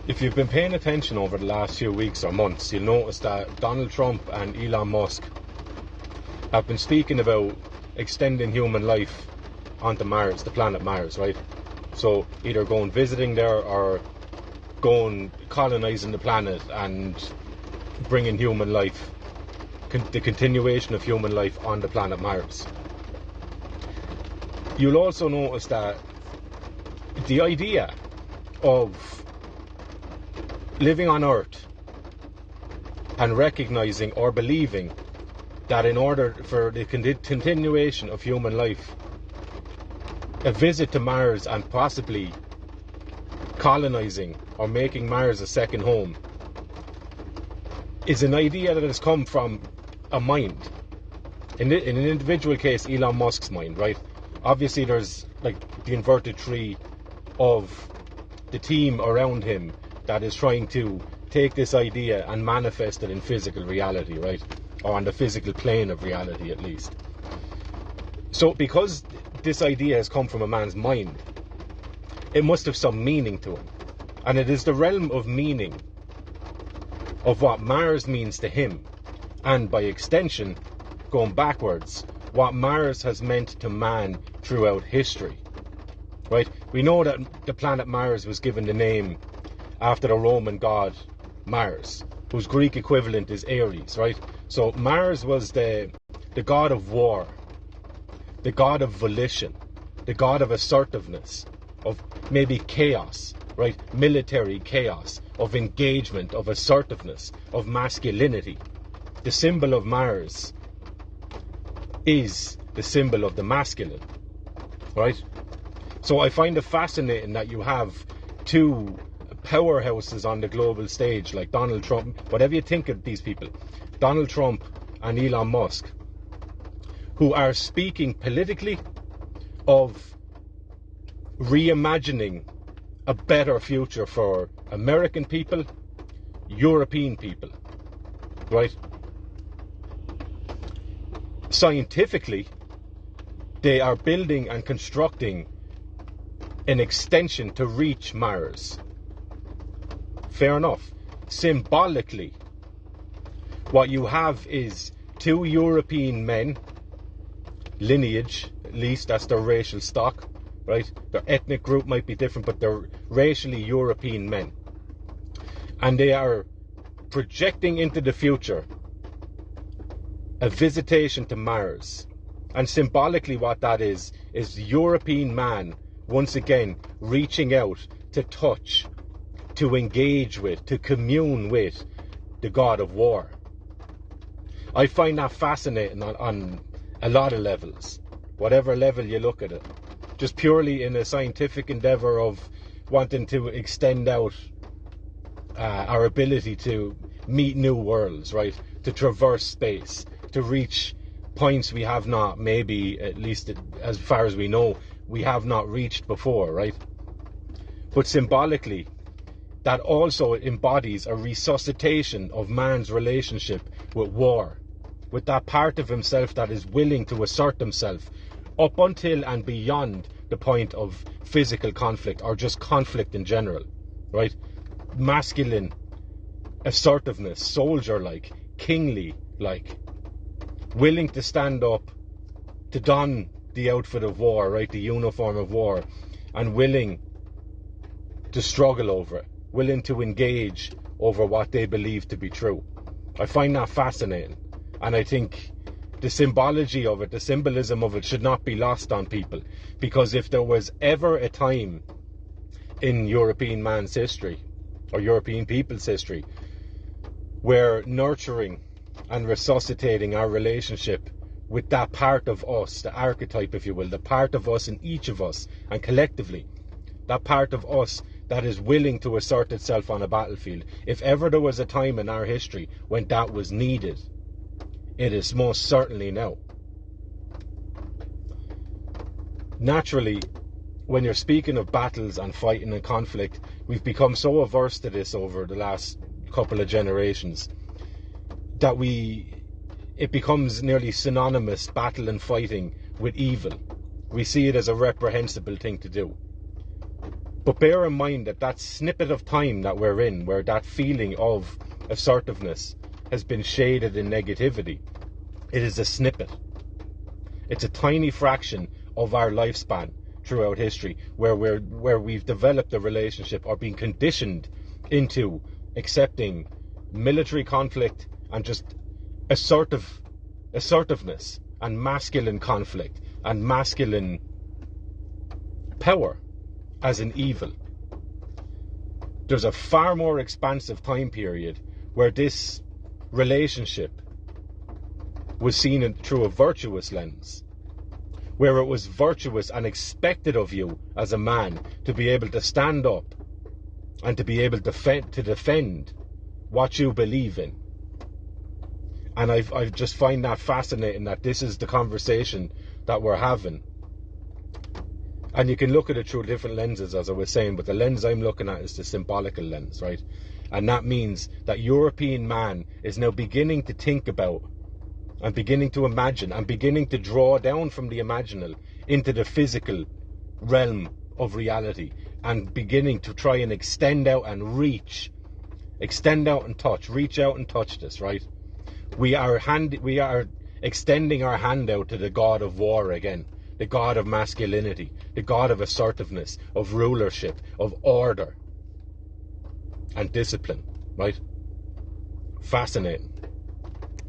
If you've been paying attention over the last few weeks or months, you'll notice that Donald Trump and Elon Musk have been speaking about extending human life onto Mars, the planet Mars, right? So either going visiting there or going colonising the planet and bringing human life, the continuation of human life on the planet Mars. You'll also notice that the idea of living on Earth and recognising or believing that in order for the continuation of human life, a visit to Mars and possibly colonising or making Mars a second home is an idea that has come from a mind. In an individual case, Elon Musk's mind, right? Obviously there's like the inverted tree of the team around him that is trying to take this idea and manifest it in physical reality, right? Or on the physical plane of reality, at least. So because this idea has come from a man's mind, it must have some meaning to him. And it is the realm of meaning of what Mars means to him, and by extension, going backwards, what Mars has meant to man throughout history, right? We know that the planet Mars was given the name after the Roman god Mars, whose Greek equivalent is Ares, right? So Mars was the god of war, the god of volition, the god of assertiveness, of maybe chaos, right? Military chaos, of engagement, of assertiveness, of masculinity. The symbol of Mars is the symbol of the masculine, right? So I find it fascinating that you have two powerhouses on the global stage like Donald Trump, whatever you think of these people, Donald Trump and Elon Musk, who are speaking politically of reimagining a better future for American people, European people, right? Scientifically, they are building and constructing an extension to reach Mars. Fair enough. Symbolically, what you have is two European men, lineage, at least that's their racial stock, right? Their ethnic group might be different, but they're racially European men. And they are projecting into the future a visitation to Mars. And symbolically what that is the European man once again reaching out to touch, to engage with, to commune with the god of war. I find that fascinating on a lot of levels, whatever level you look at it. Just purely in a scientific endeavour of wanting to extend out our ability to meet new worlds, right? To traverse space, to reach points we have not, maybe at least as far as we know, we have not reached before, right? But symbolically, that also embodies a resuscitation of man's relationship with war, with that part of himself that is willing to assert himself up until and beyond the point of physical conflict or just conflict in general, right? Masculine assertiveness, soldier-like, kingly-like, willing to stand up, to don the outfit of war, right, the uniform of war, and willing to struggle over it, willing to engage over what they believe to be true. I find that fascinating, and I think the symbology of it, the symbolism of it should not be lost on people, because if there was ever a time in European man's history, or European people's history, where nurturing and resuscitating our relationship with that part of us, the archetype, if you will, the part of us in each of us, and collectively, that part of us that is willing to assert itself on a battlefield, if ever there was a time in our history when that was needed, it is most certainly now. Naturally, when you're speaking of battles and fighting and conflict, we've become so averse to this over the last couple of generations that it becomes nearly synonymous, battle and fighting, with evil. We see it as a reprehensible thing to do. But bear in mind that that snippet of time that we're in, where that feeling of assertiveness has been shaded in negativity, it is a snippet. It's a tiny fraction of our lifespan throughout history where we've developed a relationship or been conditioned into accepting military conflict and just assertiveness and masculine conflict and masculine power as an evil. There's a far more expansive time period where this relationship was seen through a virtuous lens, where it was virtuous and expected of you as a man to be able to stand up and to be able to defend what you believe in. And I just find that fascinating that this is the conversation that we're having. And you can look at it through different lenses, as I was saying, but the lens I'm looking at is the symbolical lens, right? And that means that European man is now beginning to think about and beginning to imagine and beginning to draw down from the imaginal into the physical realm of reality, and beginning to try and extend out and reach, extend out and touch, reach out and touch this, right? We are extending our hand out to the god of war again, the god of masculinity, the god of assertiveness, of rulership, of order and discipline, right? Fascinating.